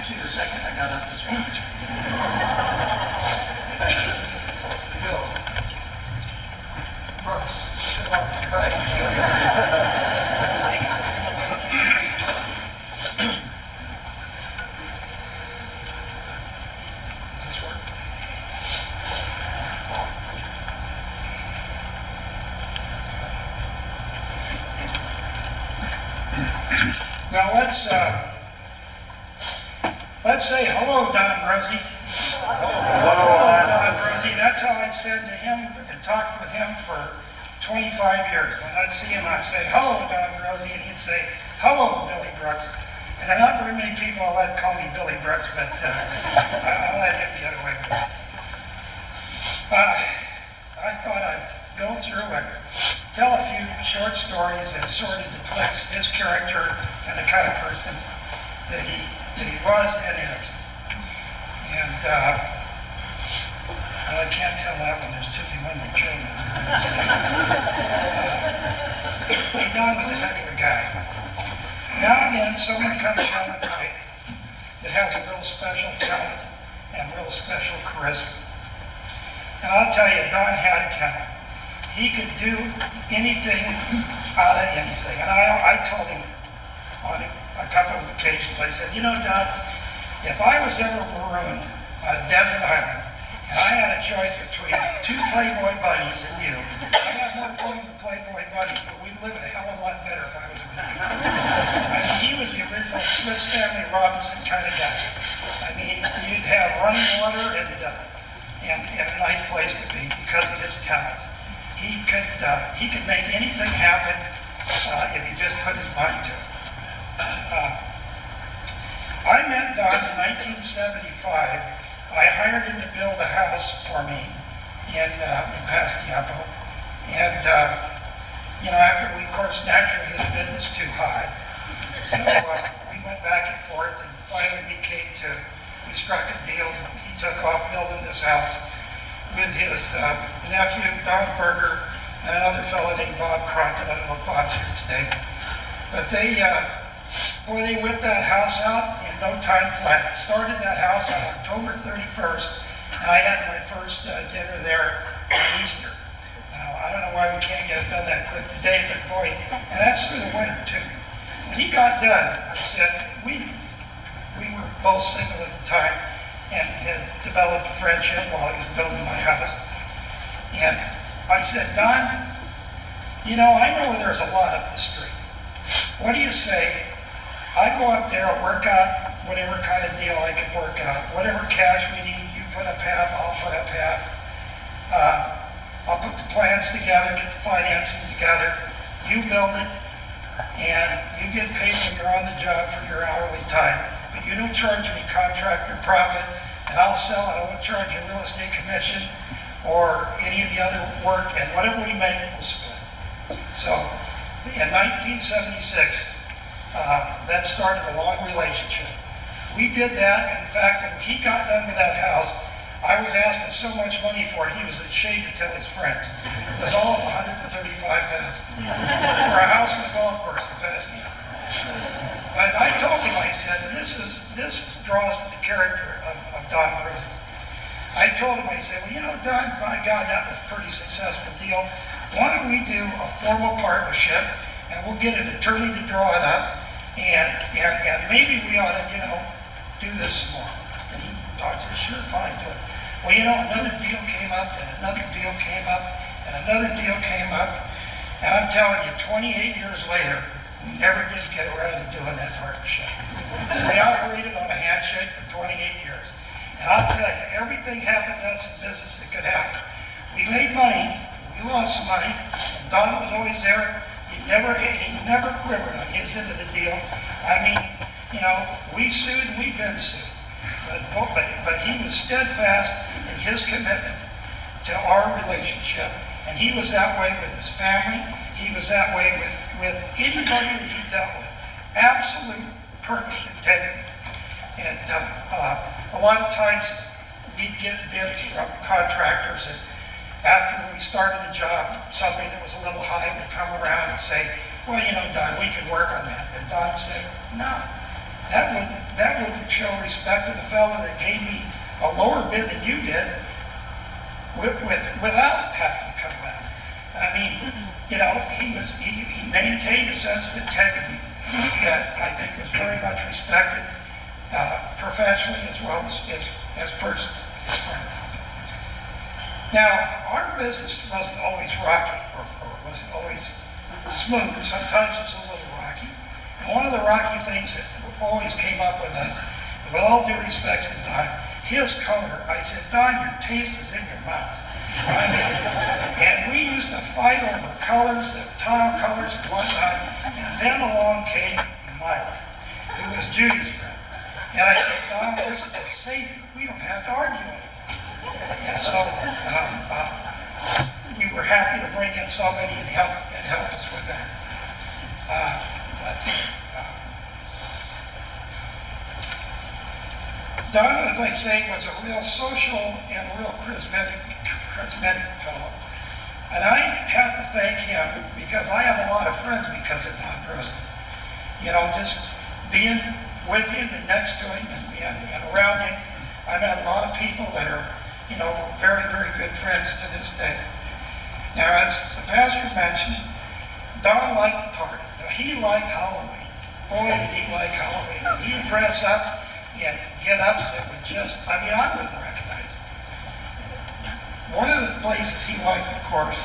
actually the second I got up this morning. Bill. Brooks. Does this work? Now let's say hello, Don Rosie. Hello, Don Rosie. That's how I said to him and talked with him for 25 years. When I'd see him, I'd say, hello, Don Rosie, and he'd say, hello, Billy Brooks. And not very many people I'll let call me Billy Brooks, but I'll let him get away with it. I thought I'd go through and tell a few short stories that sort of depicts his character and the kind of person that he was and is. And I can't tell that when there's too many women and children. Don was a heck of a guy. Now and then, someone comes down the pipe that has a real special talent and real special charisma. And I'll tell you, Don had talent. He could do anything out of anything. And I told him on a couple of occasions, I said, you know, Don, if I was ever marooned on a desert island and I had a choice between two Playboy bunnies and you, I'd have more fun with the Playboy bunnies, but we'd live a hell of a lot better if I was with you. I mean, he was the original Swiss Family Robinson kind of guy. I mean, you'd have running water and a nice place to be because of his talent. He could make anything happen if he just put his mind to it. I met Don in 1975. I hired him to build a house for me in Pastiapo. And, after we, of course, naturally his bid was too high. So we went back and forth, and finally we struck a deal. He took off building this house with his nephew, Don Berger, and another fellow named Bob Crockett. I don't know if Bob's here today. But they whipped that house out in no time flat. Started that house on October 31st, and I had my first dinner there on Easter. Now, I don't know why we can't get it done that quick today, but boy, and that's through the winter too. When he got done, I said, we were both single at the time, and had developed a friendship while he was building my house. And I said, Don, I know there's a lot up the street. What do you say? I go up there, work out whatever kind of deal I can work out. Whatever cash we need, you put up half, I'll put up half. I'll put the plans together, get the financing together. You build it, and you get paid when you're on the job for your hourly time. But you don't charge me contractor profit, and I'll sell it. I won't charge you real estate commission or any of the other work, and whatever we make, we'll split. So, in 1976, that started a long relationship. We did that. In fact, when he got done with that house, I was asking so much money for it, he was ashamed to tell his friends. It was all of $135,000 for a house and a golf course in Pasadena. But I told him, I said, and this draws to the character of Don Rosie. I told him, I said, well, Don, by God, that was a pretty successful deal. Why don't we do a formal partnership, and we'll get an attorney to draw it up, and maybe we ought to, do this some more. And he thought, sure, fine, do it. Well, another deal came up, and another deal came up, and another deal came up, and I'm telling you, 28 years later, we never did get around to doing that partnership. We operated on a handshake for 28 years. And I'll tell you, everything happened to us in business that could happen. We made money, we lost some money, and Don was always there. He never quivered on his end of the deal. I mean, we sued, we've been sued. But he was steadfast in his commitment to our relationship. And he was that way with his family. He was that way with anybody that he dealt with. Absolute, perfect integrity. And a lot of times we'd get bids from contractors, and after we started the job, somebody that was a little high would come around and say, well, Don, we can work on that. And Don said, no, that would show respect to the fellow that gave me a lower bid than you did without having to come back. I mean, you know, he maintained a sense of integrity that I think was very much respected professionally as well as personally, his friends. Now, our business wasn't always rocky or wasn't always smooth. Sometimes it was a little rocky. And one of the rocky things that always came up with us, with all due respect to Don, his color, I said, Don, your taste is in your mouth. I mean, and we used to fight over colors, the tile colors and whatnot, and then along came Myra, who was Judy's friend. And I said, Don, this is a savior. We don't have to argue anymore. And so we were happy to bring in somebody and help us with that. Don, as I say, was a real social and a real charismatic fellow. And I have to thank him because I have a lot of friends because of Don Brose. You know, just being with him and next to him and around him, I met a lot of people that are, you know, very, very good friends to this day. Now, as the pastor mentioned, Don liked the party. Now, he liked Halloween. Boy, did he like Halloween. And he'd dress up and get upset with just, I mean, I wouldn't recognize him. One of the places he liked, of course,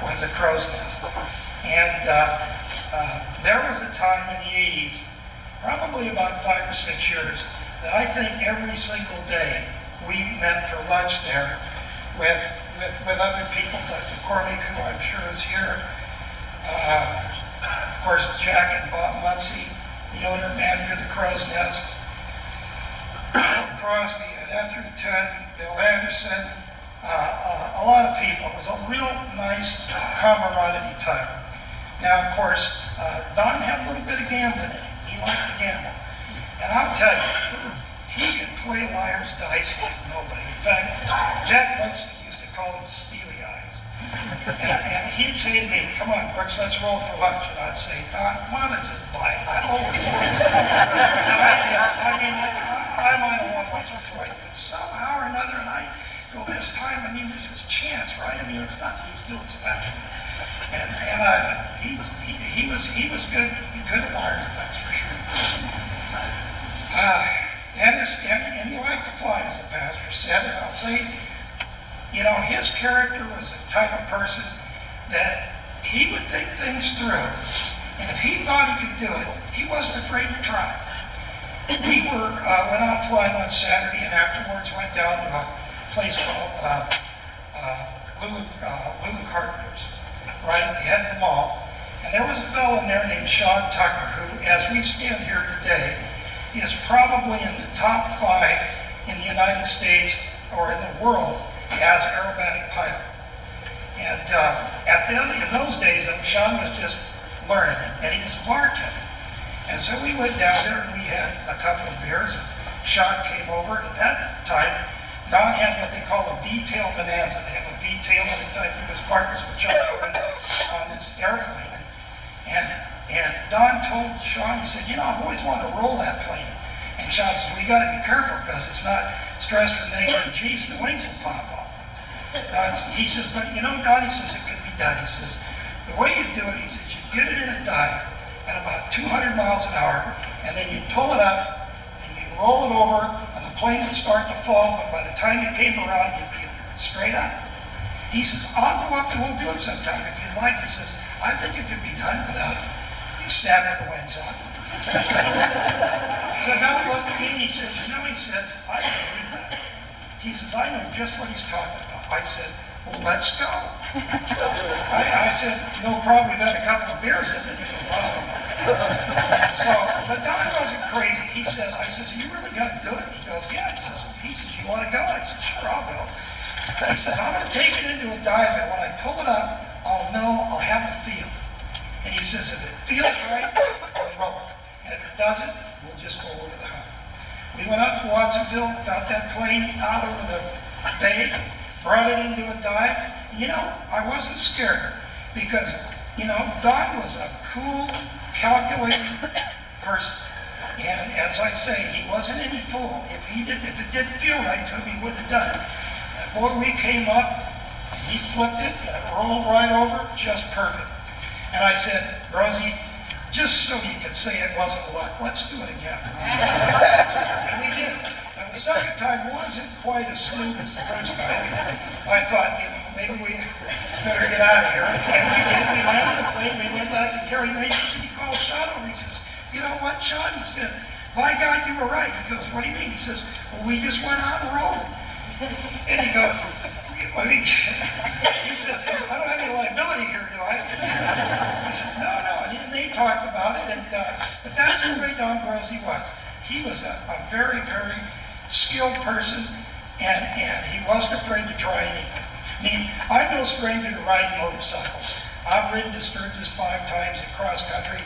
was a crow's nest. And there was a time in the 80s, probably about 5 or 6 years, that I think every single day we met for lunch there with other people, Dr. Cormick, who I'm sure is here, of course, Jack and Bob Muncie, the owner and manager of the Crow's Nest, Bill Crosby, Ed Etherington, Bill Anderson, a lot of people. It was a real nice camaraderie time. Now, of course, Don had a little bit of gambling in him. He liked to gamble. And I'll tell you, he could play liar's dice with nobody. In fact, Jack Muncie used to call him steely eyes. And he'd say to me, come on, Brooks, let's roll for lunch. And I'd say, Don, why don't I just buy it? I owe it. And I did. I mean, I might have won once or twice, but somehow or another, and I go, this time, I mean, this is chance, right? I mean, it's not that he's doing special. And he was good at liar's dice, for sure. And he liked to fly, as the pastor said, and I'll say, you know, his character was the type of person that he would think things through. And if he thought he could do it, he wasn't afraid to try. We went out flying on Saturday and afterwards went down to a place called Lulu Carpenter's, right at the head of the mall. And there was a fellow in there named Sean Tucker, who, as we stand here today, is probably in the top 5 in the United States or in the world as aerobatic pilot. And in those days, Sean was just learning, and he was a bartender. And so we went down there and we had a couple of beers, and Sean came over. At that time, Don had what they call a V-tail bonanza. They have a V-tail, and in fact, he was partners with Chuck on this airplane. And Don told Sean, he said, you know, I've always wanted to roll that plane. And Sean says, well, you got to be careful because it's not stressed for negative G's and the wings will pop off. He says, but you know, Don, he says, it could be done. He says, the way you do it, he says, you get it in a dive at about 200 miles an hour, and then you pull it up, and you roll it over, and the plane would start to fall, but by the time you came around, you'd be straight up. He says, I'll go up and we'll do it sometime if you'd like. He says, I think it could be done without stabbing the wings on. So now he looked at me and he says, you know, he says, I can do that. He says, I know just what he's talking about. I said, well, let's go. I said, no problem, we've had a couple of beers, isn't it? So, but Don wasn't crazy. He says, I says, are you really going to do it? He goes, yeah. He says, you want to go? I said, sure, I'll go. He says, I'm going to take it into a dive, and when I pull it up, I'll have the feel. And he says, if it feels right, I'll roll it. And if it doesn't, we'll just go over the hump. We went up to Watsonville, got that plane out over the bay, brought it into a dive. You know, I wasn't scared because, you know, Don was a cool, calculating person. And as I say, he wasn't any fool. If it didn't feel right to him, he wouldn't have done it. And boy, we came up, and he flipped it, and it rolled right over, just perfect. And I said, Rosie, just so you could say it wasn't luck, let's do it again. And we did. And the second time wasn't quite as smooth as the first time. I thought, maybe we better get out of here. And we did. We landed the plane, we went back to Kerry Mason, he called Sean over, he says, you know what, Sean? He said, by God, you were right. He goes, what do you mean? He says, well, we just went out and rolled. And he goes, he says, I don't have any liability here, do I? He said, no. And they talked about it, but that's the way Don Brose was. He was a very, very skilled person, and he wasn't afraid to try anything. I mean, I'm no stranger to riding motorcycles. I've ridden to Sturgis 5 times in cross country.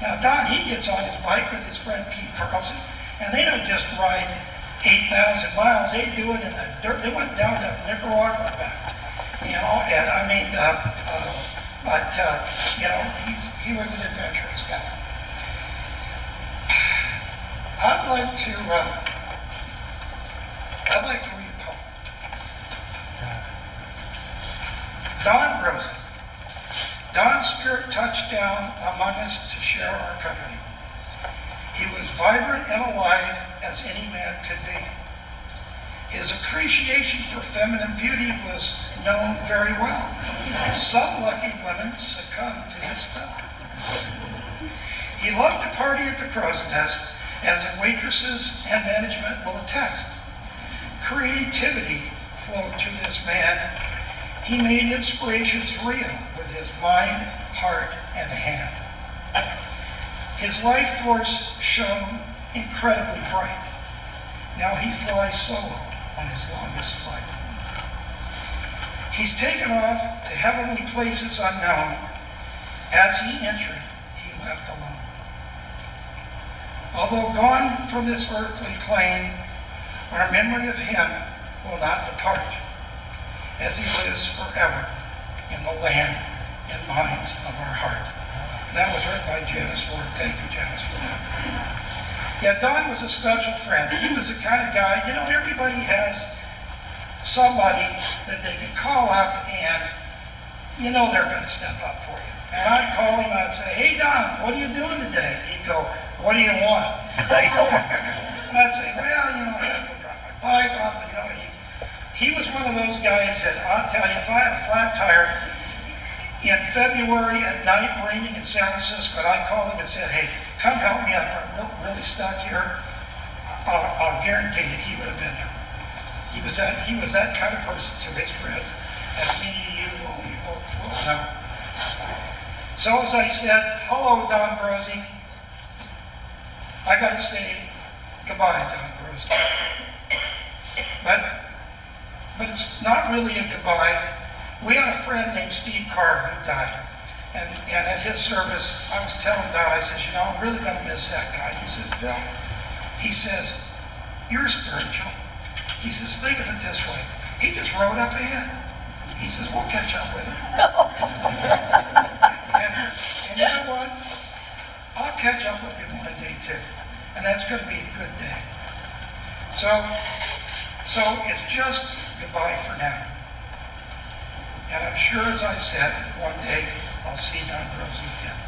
Now, Don, he gets on his bike with his friend Keith Carlson, and they don't just ride 8,000 miles. They do it in the dirt. They went down to Nicaragua back, and I mean, he was an adventurous guy. I'd like to read a poem. Don Brose. Don's spirit touched down among us to share our company. He was vibrant and alive as any man could be. His appreciation for feminine beauty was known very well. Some lucky women succumbed to his spell. He loved to party at the Crow's Nest, as the waitresses and management will attest. Creativity flowed through this man. He made inspirations real with his mind, heart, and hand. His life force shone incredibly bright. Now he flies solo on his longest flight. He's taken off to heavenly places unknown. As he entered, he left alone. Although gone from this earthly plane, our memory of him will not depart, as he lives forever in the land and minds of our heart. That was written by Janice Ward. Thank you, Janice, for that. Yeah, Don was a special friend. He was the kind of guy, everybody has somebody that they can call up and they're going to step up for you. And I'd call him, I'd say, hey, Don, what are you doing today? He'd go, what do you want? And I'd say, well, I have to go drop my bike off. He was one of those guys that, I'll tell you, if I had a flat tire in February at night raining in San Francisco, and I called him and said, hey, come help me out. I'm really stuck here. I'll guarantee you he would have been there. He was that kind of person to his friends, as many of you will know. So as I said, hello, Don Brose. I got to say goodbye, Don Brose. But it's not really a goodbye. We had a friend named Steve Carr who died. And at his service, I was telling Don, I says, I'm really going to miss that guy. He says, Bill, he says, you're spiritual. He says, think of it this way. He just rode up ahead. He says, we'll catch up with him. and you know what? I'll catch up with him one day too. And that's going to be a good day. So it's just goodbye for now. And I'm sure, as I said, one day I'll see Don Brose again.